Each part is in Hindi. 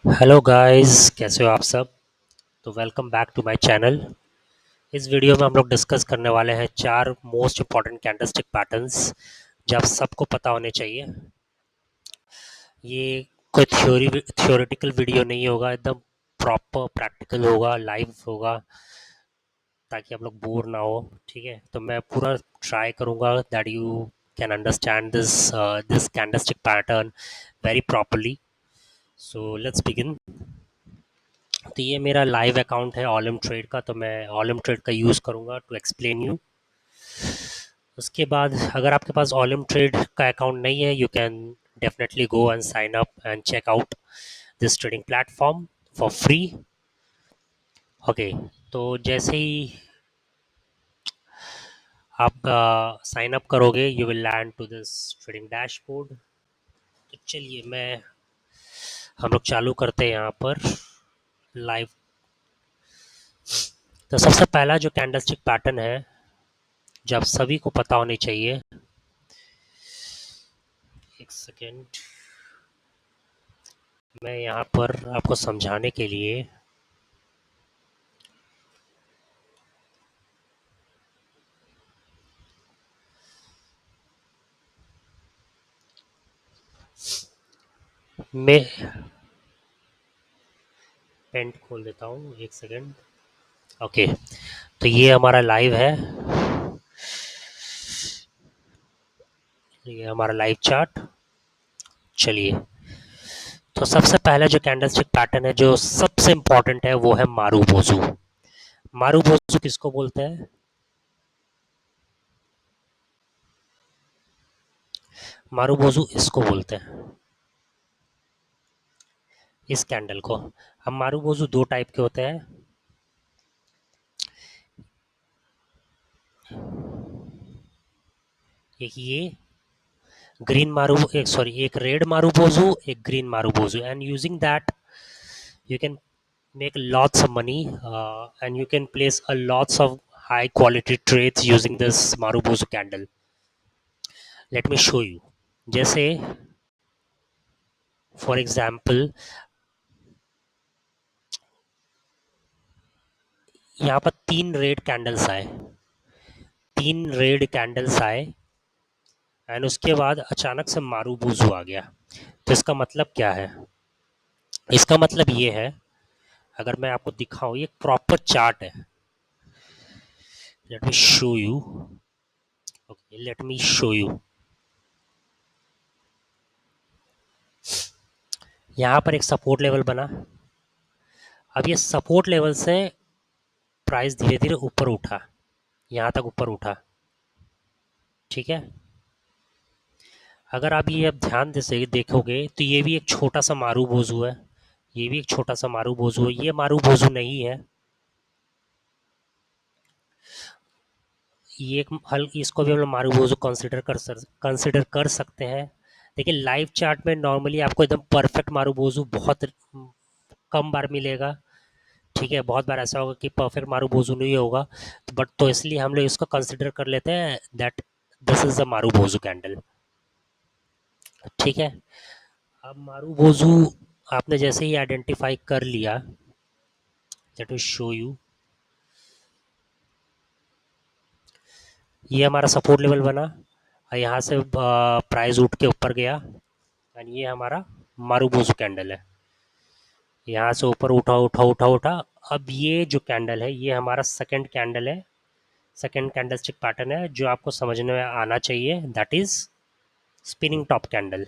हेलो गाइस, कैसे हो आप सब। तो welcome back to my channel. इस वीडियो में हम लोग डिस्कस करने वाले हैं चार मोस्ट इंपॉर्टेंट कैंडलस्टिक पैटर्न्स जो आप सबको पता होने चाहिए। ये कोई थ्योरेटिकल वीडियो नहीं होगा, एकदम प्रॉपर प्रैक्टिकल होगा, लाइव होगा, ताकि आप लोग बोर ना हो। ठीक है, तो मैं पूरा ट्राई करूँगा that you can understand this candlestick pattern very properly. So let's begin. तो ये मेरा लाइव अकाउंट है ऑलम ट्रेड का, तो मैं ऑलम ट्रेड का यूज़ करूँगा टू एक्सप्लेन यू। उसके बाद अगर आपके पास ऑलम ट्रेड का अकाउंट नहीं है, you can definitely go and sign up and check out this trading platform for free. Okay, तो जैसे ही आप साइन अप करोगे you will land to this trading dashboard. तो चलिए हम लोग चालू करते हैं यहाँ पर लाइव। तो सबसे पहला जो कैंडलस्टिक पैटर्न है जो आप सभी को पता होनी चाहिए, एक सेकेंड, मैं यहाँ पर आपको समझाने के लिए मैं पेंट खोल देता हूँ, एक सेकेंड। ओके, तो ये हमारा लाइव है, ये हमारा लाइव चार्ट। चलिए, तो सबसे पहला जो कैंडलस्टिक पैटर्न है जो सबसे इम्पोर्टेंट है वो है मारूबोजू। मारूबोजू किसको बोलते हैं? मारूबोजू इसको बोलते हैं, इस कैंडल को। अब मारूबोजू दो टाइप के होते हैं, एक ये ग्रीन मारू एक सॉरी एक रेड मारूबोजू, एक green marubozu, and using that you can make lots of money, and you can place a lots of high quality trades using this marubozu candle. Let me show you. जैसे फॉर एग्जाम्पल यहाँ पर तीन रेड कैंडल्स आए एंड उसके बाद अचानक से मारूबोजू आ गया। तो इसका मतलब क्या है? इसका मतलब ये है, अगर मैं आपको दिखाऊं, ये प्रॉपर चार्ट है। Let me show you. Okay, let me show you. यहाँ पर एक सपोर्ट लेवल बना। अब ये सपोर्ट लेवल से प्राइस धीरे धीरे ऊपर उठा, यहाँ तक ऊपर उठा। ठीक है, अगर आप ये अब ध्यान से देखोगे तो ये भी एक छोटा सा मारू बोझू है, ये भी एक छोटा सा मारू बोझू है, ये मारू बोझू नहीं है। ये एक हल इसको भी हम लोग मारू बोझू कंसिडर कर सकते हैं। लेकिन लाइव चार्ट में नॉर्मली आपको एकदम परफेक्ट मारू बोझू बहुत कम बार मिलेगा। ठीक है, बहुत बार ऐसा होगा कि परफेक्ट मारू बोझू नहीं होगा, बट तो इसलिए हम लोग इसको कंसिडर कर लेते हैं दैट दिस इज द मारू बोझू कैंडल। ठीक है, अब मारूबोजू आपने जैसे ही आइडेंटिफाई कर लिया, लेट मी शो यू। ये हमारा सपोर्ट लेवल बना और यहाँ से प्राइस उठ के ऊपर गया एंड ये हमारा मारूबोजू कैंडल है। यहाँ से ऊपर उठा उठा उठा उठा। अब ये जो कैंडल है ये हमारा सेकंड कैंडल है, सेकंड कैंडलस्टिक पैटर्न है जो आपको समझने में आना चाहिए, that is spinning top candle.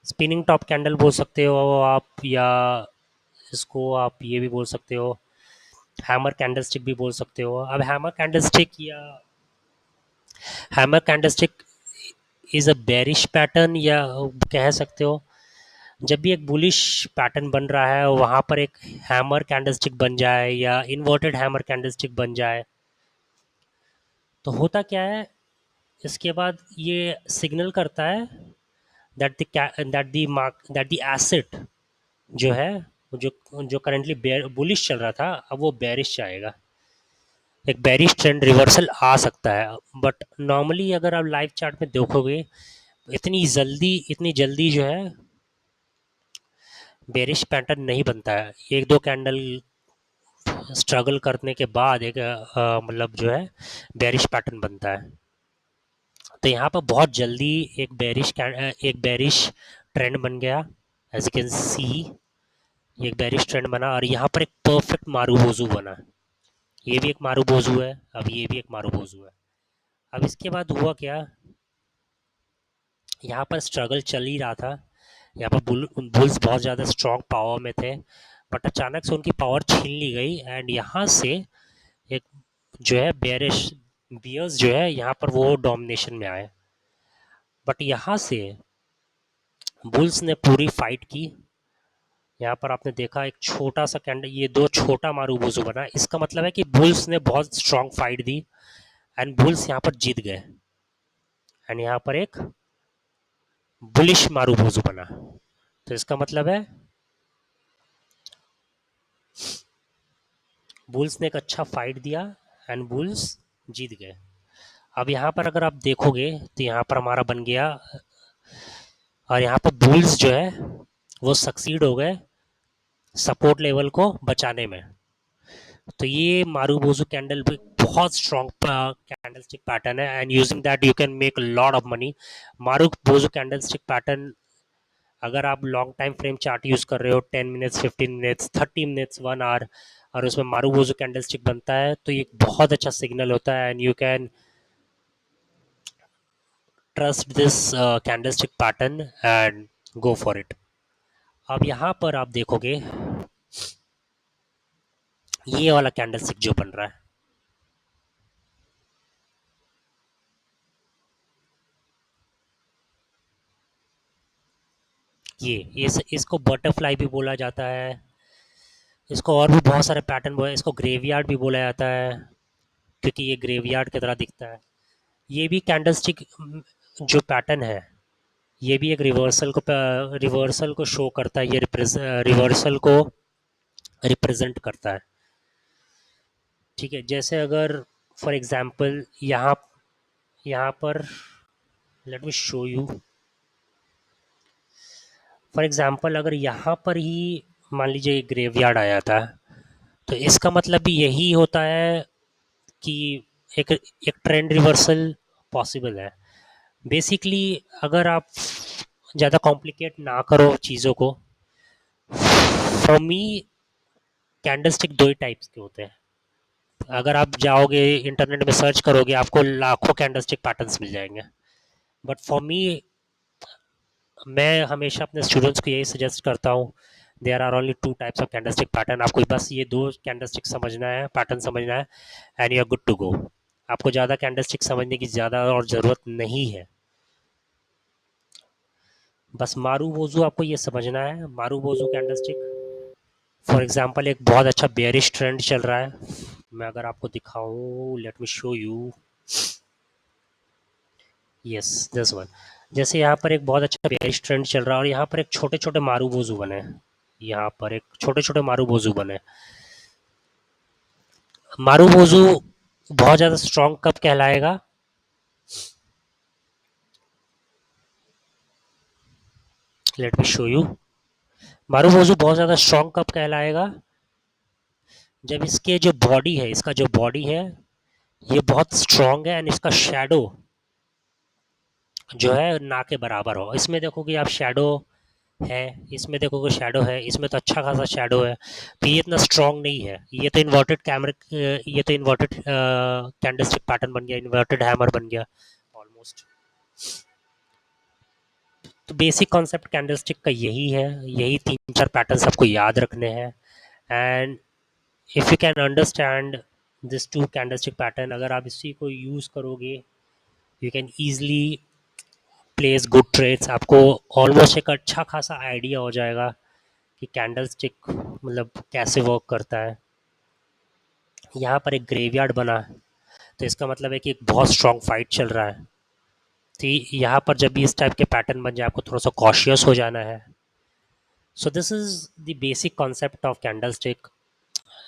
Spinning top candle बोल सकते हो आप, या इसको आप ये भी बोल सकते हो, हैमर कैंडलस्टिक भी बोल सकते हो। अब hammer candlestick is a bearish pattern, या कह सकते हो जब भी एक बुलिश पैटर्न बन रहा है वहां पर एक हैमर कैंडलस्टिक बन जाए या इन्वर्टेड हैमर कैंडलस्टिक बन जाए, तो होता क्या है, इसके बाद ये सिग्नल करता है दैट द एसेट जो है, जो जो करंटली बुलिश चल रहा था अब वो बेरिश जाएगा, एक बेरिश ट्रेंड रिवर्सल आ सकता है। बट नॉर्मली अगर आप लाइव चार्ट में देखोगे, इतनी जल्दी जो है बेरिश पैटर्न नहीं बनता है, एक दो कैंडल स्ट्रगल करने के बाद एक मतलब जो है बेरिश पैटर्न बनता है। तो यहाँ पर बहुत जल्दी एक बेरिश ट्रेंड बन गया, एज यू कैन सी। ये एक बेरिश ट्रेंड बना और यहाँ पर एक परफेक्ट मारूबोजू बना। ये भी एक मारूबोजू है, अब ये भी एक मारूबोजू है। अब इसके बाद हुआ क्या, यहाँ पर स्ट्रगल चल ही रहा था, यहाँ पर बुल्स बहुत ज़्यादा स्ट्रॉन्ग पावर में थे, बट अचानक से उनकी पावर छीन ली गई एंड यहाँ से एक जो है बेरिश बियर्स जो है यहाँ पर वो डोमिनेशन में आए। बट यहाँ से बुल्स ने पूरी फाइट की। यहाँ पर आपने देखा एक छोटा सा कैंडल, ये दो छोटा मारूबोजू बना, इसका मतलब है कि बुल्स ने बहुत strong fight the and bulls यहाँ पर जीत गए। एंड यहाँ पर एक बुलिश मारूबोजू बना, तो इसका मतलब है बुल्स ने एक अच्छा फाइट दिया एंड बुल्स जीत गए। अब यहाँ पर अगर आप देखोगे तो यहाँ पर हमारा बन गया, और यहाँ पर बुल्स जो है वो सक्सीड हो गए सपोर्ट लेवल को बचाने में। तो ये मारूबोजू कैंडल भी बहुत स्ट्रॉन्ग कैंडल स्टिक पैटर्न है and using that you can make lot of money. Marubozu candle stick pattern अगर आप long time frame chart use कर रहे हो, 10 मिनट्स, 15 मिनट्स, 30 मिनट्स, 1 आवर, और उसमें मारूबोजू कैंडल स्टिक बनता है, तो ये बहुत अच्छा सिग्नल होता है and you can trust this candle stick pattern and go for it. अब यहाँ पर आप देखोगे ये वाला कैंडल स्टिक जो बन रहा है, ये इसको बटरफ्लाई भी बोला जाता है, इसको और भी बहुत सारे पैटर्न बोला, इसको ग्रेवयार्ड भी बोला जाता है क्योंकि ये ग्रेवयार्ड की तरह दिखता है। ये भी कैंडलस्टिक जो पैटर्न है, ये भी एक रिवर्सल को शो करता है, ये रिवर्सल को रिप्रेजेंट करता है। ठीक है, जैसे अगर फॉर एग्जांपल यहाँ यहाँ पर let me show you. For example अगर यहाँ पर ही मान लीजिए ग्रेवयार्ड आया था, तो इसका मतलब भी यही होता है कि एक एक ट्रेंड रिवर्सल पॉसिबल है। बेसिकली अगर आप ज़्यादा कॉम्प्लिकेट ना करो चीज़ों को, फॉर मी कैंडलस्टिक दो ही टाइप्स के होते हैं। अगर आप जाओगे इंटरनेट में सर्च करोगे आपको लाखों कैंडलस्टिक पैटर्न्स मिल जाएंगे, बट फॉर मी मैं हमेशा अपने स्टूडेंट्स को यही सजेस्ट करता हूँ, there are only two types of candlestick pattern. आपको बस ये दो कैंडलस्टिक समझना है, पैटर्न समझना है and you are good to go. आपको ज़्यादा कैंडलस्टिक समझने की ज़्यादा और ज़रूरत नहीं है। बस मारू बोजू आपको ये समझना है, मारू बोजू कैंडलस्टिक फॉर एग्जांपल एक बहुत अच्छा बेयरिश ट्रेंड चल रहा है। मैं अगर आपको दिखाऊं, let me show you, yes this one. जैसे यहाँ पर एक बहुत अच्छा बेयरिश ट्रेंड चल रहा है और यहाँ पर एक छोटे छोटे मारू बोजू बने हैं, यहाँ पर एक छोटे छोटे मारू बोजू बने। मारू बोजू बहुत ज़्यादा स्ट्रॉन्ग कब कहलाएगा, लेट मी शो यू। मारू बोजू बहुत ज़्यादा स्ट्रॉन्ग कब कहलाएगा, जब इसके जो बॉडी है, इसका जो बॉडी है ये बहुत स्ट्रॉन्ग है एंड इसका शेडो जो है ना के बराबर हो। इसमें देखोगे आप शेडो है, इसमें देखोगे शेडो है, इसमें तो अच्छा खासा शेडो है, तो ये इतना स्ट्रॉन्ग नहीं है। ये तो इन्वर्टेड कैमरे, ये तो इन्वर्टेड कैंडलस्टिक पैटर्न बन गया, इन्वर्टेड हैमर बन गया ऑलमोस्ट। तो बेसिक कॉन्सेप्ट कैंडलस्टिक का यही है, यही तीन चार पैटर्न सबको याद रखने हैं and if you can understand this two candlestick pattern, अगर आप इसी को यूज़ करोगे you can easily place good trades. आपको ऑलमोस्ट एक अच्छा खासा आइडिया हो जाएगा कि कैंडलस्टिक मतलब कैसे वर्क करता है। यहाँ पर एक ग्रेवयार्ड बना, तो इसका मतलब है कि एक बहुत स्ट्रॉन्ग फाइट चल रहा है। तो यहाँ पर जब भी इस टाइप के पैटर्न बन जाए आपको थोड़ा सा कॉशियस हो जाना है। So this is the basic concept of candlestick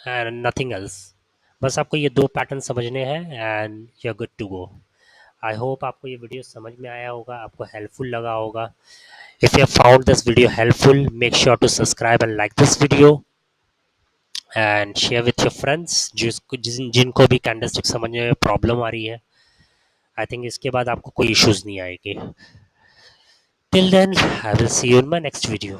and nothing else. बस आपको ये दो पैटर्न समझने हैं and you are good to go. I hope आपको ये वीडियो समझ में आया होगा, आपको हेल्पफुल लगा होगा। If you have found this video helpful, make sure to subscribe and like this video and share with your friends जिनको भी कैंडलस्टिक समझने में प्रॉब्लम आ रही है. आई थिंक इसके बाद आपको कोई इश्यूज नहीं आएगी. Till then I will see you in my next video.